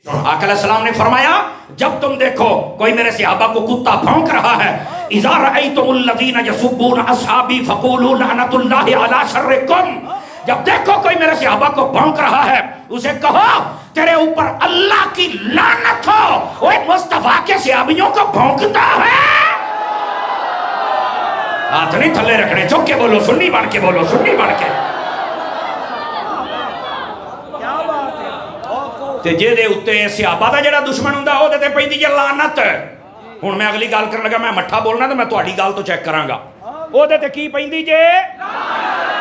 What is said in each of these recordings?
आका अलैहिस्सलाम ने फरमाया जब तुम देखो कोई मेरे सहाबा को कुत्ता भौंक रहा है, इज़ा रअयतुमुल्लज़ीना यसुब्बूना अस्हाबी फक़ूलू लअनतुल्लाहि अला शर्रिकुम, जब देखो कोई मेरे सहाबा को भौंक रहा है उसे कहो तेरे ऊपर अल्लाह की लानत हो। ओए मुस्तफा के सहाबियों को भौंकता है, हाथ नहीं थल्ले रखने, चुप के बोलो, सुन्नी बन के बोलो, सुन्नी बन के। ते जेदे उत्ते सहाबा दा जेड़ा दुश्मन हुंदा ओदे ते पैंदी जे लानत। हुण मैं अगली गल करन लगा, मैं मट्ठा बोलना तो मैं तुहाडी गल तो चेक करांगा, ओदे ते की पैंदी जे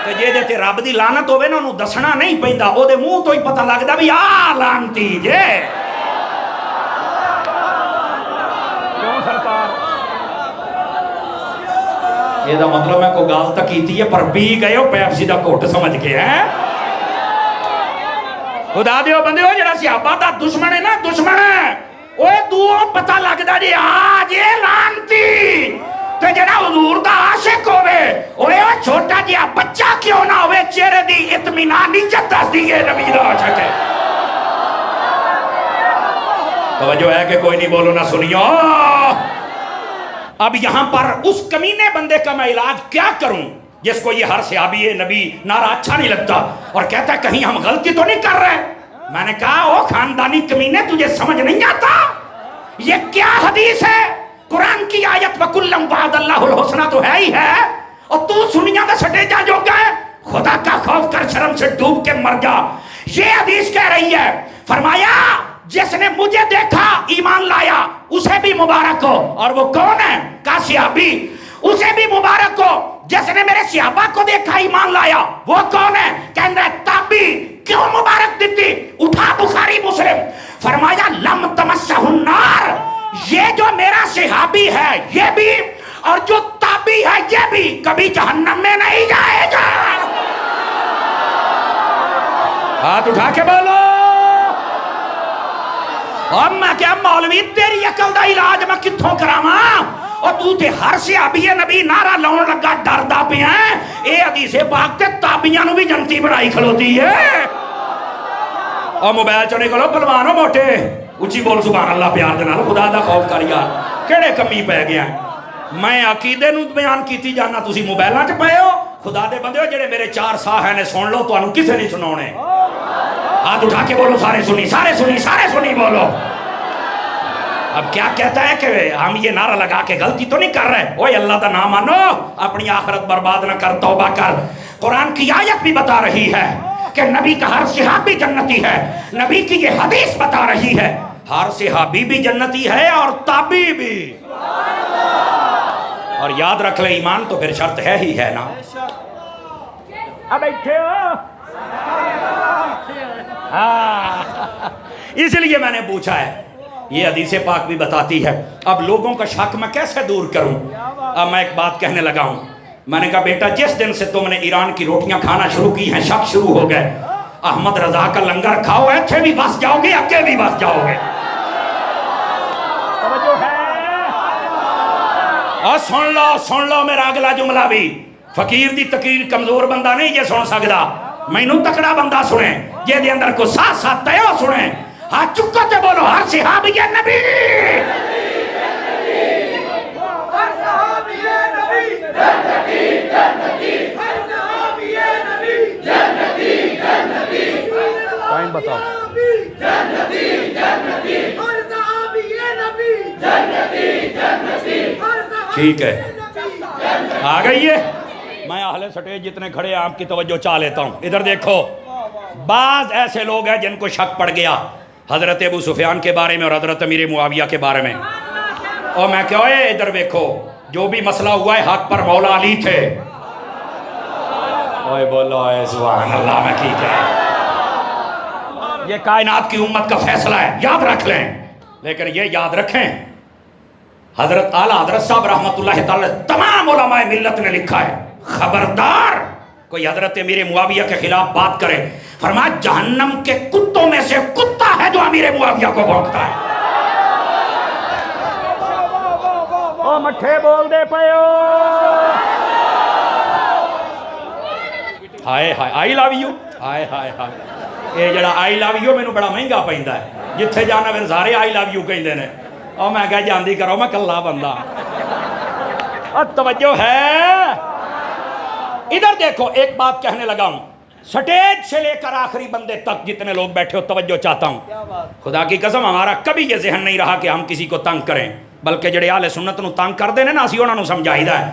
ते जेदे ते रब दी लानत होवे ना ओनू दसना नहीं पैंदा, ओदे मुंह तो ही पता लगदा भी आ लानती जे। क्यों सरकार? एदा मतलब मैं कोई गल तां कीती है पर पी गए हो पैप्सी दा घुट समझ के हैं। खुदा दियो बंदे हो जेड़ा सहाबा दा दुश्मन है ना, दुश्मन है ओए दूओं पता लगदा जे आ जे लानती, ते जेड़ा हुजूर दा आशिक होवे ओए ओ छोटा जिहा बच्चा क्यों ना होवे चेहरे दी इत्मीनान इज्जत दसदी है नबी दा आशिक है। तवज्जो है कि कोई नहीं, बोलो ना सुनियो। अब यहां पर उस कमीने बंदे का मैं इलाज क्या करूं जिसको ये हर सहाबी नबी नारा अच्छा नहीं लगता और कहता है कहीं हम गलती तो नहीं कर रहे। मैंने कहा ओ खानदानी कमीने, तुझे समझ नहीं आता ये क्या हदीस है? कुरान की आयत वकुल्लम वअदल्लाहुल हुस्ना तो है ही है, और तू सुनिया का सटेजा जोगा है। खुदा का खौफ कर, शर्म से डूब के मर जा। ये हदीस कह रही है, फरमाया जिसने मुझे देखा ईमान लाया उसे भी मुबारक हो। और वो कौन है? का सहाबी, उसे भी मुबारक हो। जिसने मेरे सहाबा को देखा ईमान लाया वो कौन है? कहना ताबी। क्यों मुबारक देती? उठा बुखारी मुस्लिम, फरमाया लम तमस्सहुन्नार, ये जो मेरा सहाबी है ये भी और जो ताबी है ये भी कभी जहन्नम में नहीं जाएगा। हाथ उठा के बोलो। अब मैं क्या मौलवी, तेरी अकल दा इलाज मैं कित्थों करावां? और तू ते हर सहाबी नबी नारा लाउन लगा डरदा पिया। ये हदीसे पाक ते ताबियां नूं भी जनती बनाई खलोती है। और मोबाइल चो निकलो पहलवानो मोटे, उच्ची बोल सुभान अल्लाह प्यार दे नाल, खुदा दा खौफ कर यार, केड़े कमी पै गया। मैं अकीदे नूं बयान कीती जाना, तुसी मोबाइलां च पए हो। खुदा दे बंदे हो जेड़े मेरे चार साह है ने सुन लो, तुहानूं किसे नहीं सुनाउने। हाथ उठा के बोलो, सारे सुनी, सारे सुनी, सारे सुनी बोलो। अब क्या कहता है कि हम ये नारा लगा के गलती तो नहीं कर रहे? ओए अल्लाह का नाम मानो, अपनी आखिरत बर्बाद न कर, तौबा कर। कुरान की आयत भी बता रही है कि नबी का हर सहाबी जन्नती है। नबी की ये हदीस बता रही है हर सहाबी भी जन्नती है और ताबी भी। और याद रख ले, ईमान तो फिर शर्त है ही है ना। अब बैठे हो, हाँ, इसलिए मैंने पूछा है। ये हदीस पाक भी बताती है। अब लोगों का शक मैं कैसे दूर करूं? अब मैं एक बात कहने लगा हूं। मैंने कहा बेटा, जिस दिन से तुमने ईरान की रोटियां खाना शुरू की हैं शक शुरू हो गए। अहमद रजा का लंगर खाओ, ऐसे भी बस जाओगे, अके भी बस जाओगे। और सुन लो मेरा अगला जुमला भी। फकीर दी तकरीर कमजोर बंदा नहीं जे सुन सकदा, मैनू तकड़ा बंदा सुने, जे दे अंदर को साथ साथ तयो सुने। हाथ चुको ते बोलो, हर सहाबी नबी, हर सहाबी नबी जन्नती, जन्नती, हर सहाबी नबी जन्नती, जन्नती, टाइम बताओ, जन्नती, जन्नती, हर सहाबी नबी जन्नती, जन्नती। ठीक है, आ गई है। मैं अहले स्टेज जितने खड़े हैं आपकी तवज्जो चाह लेता हूं। इधर देखो, बाज ऐसे लोग हैं जिनको शक पड़ गया हजरत अबू सुफियान के बारे में और हजरत अमीर मुआविया के बारे में। और मैं क्या है, इधर देखो, जो भी मसला हुआ है हक पर मौला अली थे। ओए बोलो सुभान अल्लाह। मैं ठीक है, ये कायनात की उम्मत का फैसला है, याद रख लें। लेकिन ये याद रखें, हजरत आला हजरत साहब रहमतुल्लाह तआला तमाम उलमाए मिल्लत ने लिखा है, खबरदार कोई हजरत अमीर मुआविया के खिलाफ बात करे, फरमाया जहन्नम के कुत्तों में से कुत्ता है जो अमीर मुआविया को भौंकता है। ओ मठे बोल दे पयो, हाय हाय आई लव यू, हाय हाय हाय। ये जड़ा आई लव यू मैनू बड़ा महंगा पैंदा है। जिथे जाना फिर सारे आई लव यू कहते हैं। और मैं क्या जानती करो, मैं कल्ला बंदा। और तवज्जो है, इधर देखो, एक बात कहने लगा हूं, स्टेज से लेकर आखिरी बंदे तक जितने लोग बैठे हो, तवज्जो चाहता हूं। खुदा की कसम हमारा कभी ये ज़हन नहीं रहा कि हम किसी को तंग करें, बल्कि जड़े आले सुन्नत नूं तंग करते हैं ना, असीं उन्हां नूं समझाईदा है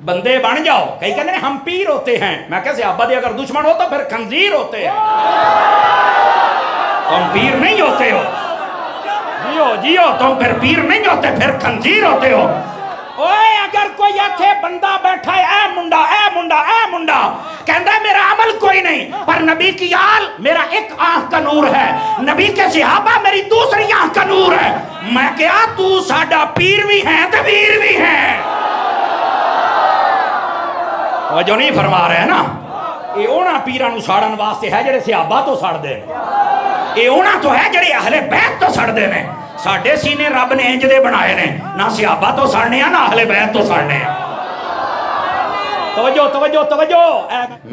बंदे बन जाओ। कई कहते हैं हम पीर होते हैं, मैं कह सहाबा दे अगर दुश्मन हो तो फिर खंजीर होते हैं, तुम पीर नहीं होते हो। जियो जियो, तुम फिर पीर नहीं होते, फिर खंजीर होते हो। ओए अगर कोई आखे बंदा बैठा है ए मुंडा ए मुंडा ए मुंडा, कहता है मेरा अमल कोई नहीं, पर नबी की आल मेरा एक आंख का नूर है, नबी के सहाबा मेरी दूसरी आंख का नूर है। मैं क्या तू साडा पीर भी है तो वीर भी है। वो जो नहीं फरमा रहे ना, ये उन्हां पीरां नूं साड़न वास्ते है जेड़े सहाबा तो सड़दे ने, ये उन्हां तो है जेड़े अहले बैत तो सड़दे ने। साडे सीने रब ने इंज दे बनाए ने, ना सहाबा तो सड़ने ना अहले बैत तो सड़ने। तवज्जो तवज्जो तवज्जो,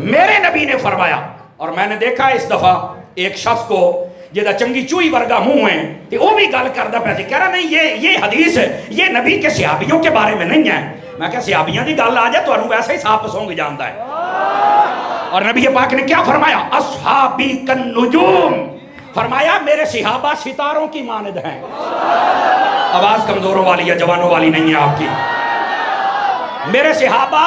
मेरे नबी ने फरमाया, और मैंने देखा इस दफा एक शख्स को जिहदा चंगी चूही वर्गा मुंह है, ते वो भी गल करदा पिया सी, कह रहा नहीं ये हदीस ये नबी के सहाबियों के बारे में नहीं है। मैं कहा सहाबियों की गल आ जाए तुहानू वैसे ही साफ सूंघ जाता है। और नबी पाक ने क्या फरमाया, अस्हाबी कन नुजूम, फरमाया मेरे सहाबा सितारों की मानद हैं। आवाज कमजोरों वाली या जवानों वाली नहीं है आपकी। मेरे सहाबा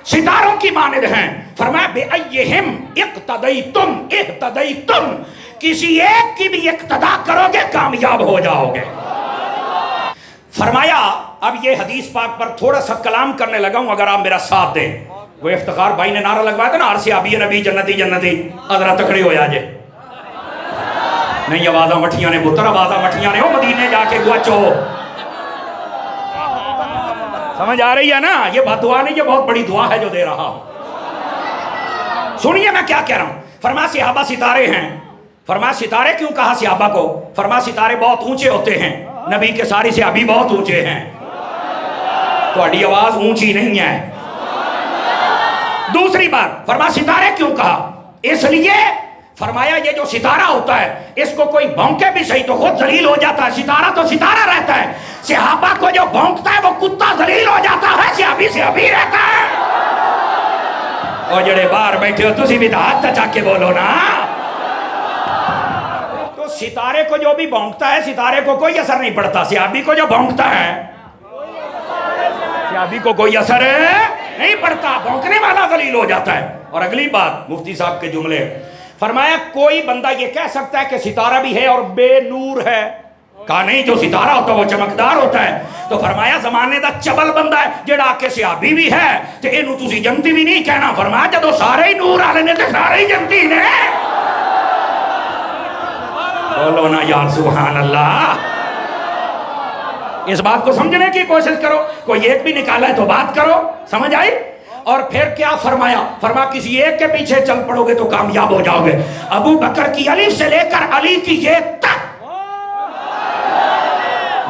सितारों की मानद हैं। फरमाया बेअय्यिहिम इक्तदैतुम इह्तदैतुम, किसी एक की भी इक्तदा करोगे कामयाब हो जाओगे। फरमाया अब ये हदीस पाक पर थोड़ा सा कलाम करने लगा हूं, अगर आप मेरा साथ दें। वो इफ्तिखार भाई ने नारा लगवाया था ना, हर सहाबी नबी जन्नती जन्नती, अदरा तकड़े हो जाए। नहीं आवाजा मठिया ने पुत्र, आवाजा मठिया ने, ओ मदीने जाके गुआचो। समझ आ रही है ना, ये बददुआ नहीं, ये बहुत बड़ी दुआ है जो दे रहा हूं। सुनिए मैं क्या कह रहा हूं। फरमा सहाबा सितारे हैं। फरमा सितारे क्यों कहा सहाबा को? फरमा सितारे बहुत ऊंचे होते हैं, नबी के सारी सहाबी बहुत ऊंचे हैं। तुम्हारी आवाज ऊंची नहीं है। दूसरी बात, फरमा सितारे क्यों कहा? इसलिए फरमाया ये जो सितारा होता है, इसको कोई भौंके भी सही तो खुद जलील हो जाता है। सितारा तो सितारा रहता है। सहाबा को जो भौंकता है वो कुत्ता जलील हो जाता है, सहाबी सहाबी रहता है। और जड़े बाहर बैठे हो तुसी भी तो हाथ तचा के बोलो ना। तो सितारे को जो भी भौंकता है, सितारे को कोई असर नहीं पड़ता। सहाबी को जो भौंकता है, सहाबी को कोई असर नहीं पड़ता, भौंकने वाला जलील हो जाता है। और अगली बात, मुफ्ती साहब के जुमले, फरमाया कोई बंदा ये कह सकता है कि सितारा भी है और बेनूर है? कहा नहीं, जो सितारा होता है वो चमकदार होता है। तो फरमाया जमाने का चबल बंदा है जेड़ा आके सहाबी भी है तो इनू तुसी जनती भी नहीं कहना। फरमाया जदों सारे ही नूर वाले ने तो सारे ही जनती ने। बोलो ना यार सुभान अल्लाह। इस बात को समझने की कोशिश करो, कोई एक भी निकाला है तो बात करो, समझ आई? और फिर क्या फरमाया? फरमा किसी एक के पीछे चल पड़ोगे तो कामयाब हो जाओगे। अबू बकर की अली से लेकर अली की ये तक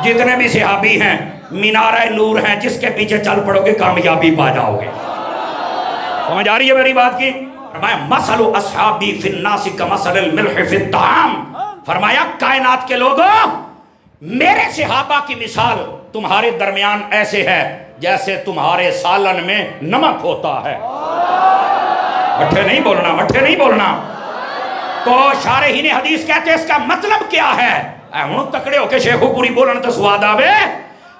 जितने भी सहाबी हैं मीनारे नूर हैं, जिसके पीछे चल पड़ोगे कामयाबी पा जाओगे। समझ आ रही है मेरी बात की? फरमाया मसलु अस्हाबी फिन्नासी कमसलिल मिल्हि फित्ताम, फरमाया कायनात के लोगों मेरे सहाबा की मिसाल तुम्हारे दरमियान ऐसे है जैसे तुम्हारे सालन में नमक होता है। मट्ठे नहीं बोलना, मट्ठे नहीं बोलना। तो शारहीन हदीस कहते हैं इसका मतलब क्या है? हूं तकड़े होके शेखो पूरी बोलने तो स्वाद आवे।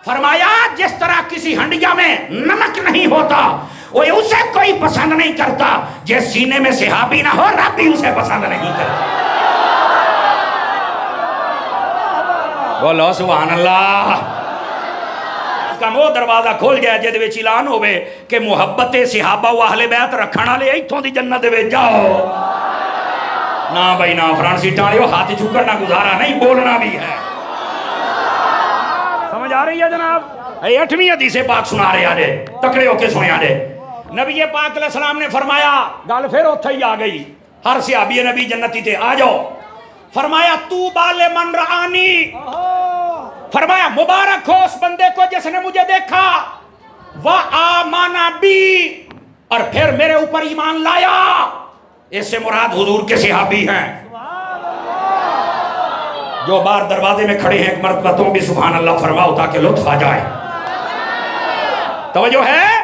फरमाया जिस तरह किसी हंडिया में नमक नहीं होता वो उसे कोई पसंद नहीं करता, जिस सीने में सहाबी ना हो रब भी उसे पसंद नहीं करता। बोलो सुभान अल्लाह। वो दरवाजा खोल जाए जिहदे विच ऐलान होवे कि मुहब्बत सहाबा व अहले बैत रखण वाले इत्थों दी जन्नत विच जाओ। ना भाई ना, फ्रंट सीटां वाले हाथ चुकण ना गुजारा नहीं, बोलना भी है। समझ आ रही है जनाब? 8वीं हदीस पाक सुना रहे आजे, तकड़े होके सुने आजे। नबी पाक अलैहि सलाम ने फरमाया, गल फिर उत्थे ही आ गई, हर सहाबी नबी जन्नती ते आ जाओ। फरमाया तू बाले मन रानी, फरमाया मुबारक हो उस बंदे को जिसने मुझे देखा, वह आमाना बी, और फिर मेरे ऊपर ईमान लाया। इससे मुराद हुजूर के सहाबी हैं। जो बाहर दरवाजे में खड़े हैं, एक मरतबा तुम भी सुभान अल्लाह फरमाओ ताकि लुत्फ आ जाए। तवज्जो है?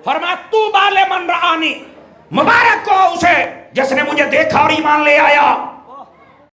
फरमा तू बाले मन रानी, मुबारक को उसे जिसने मुझे देखा और ईमान ले आया।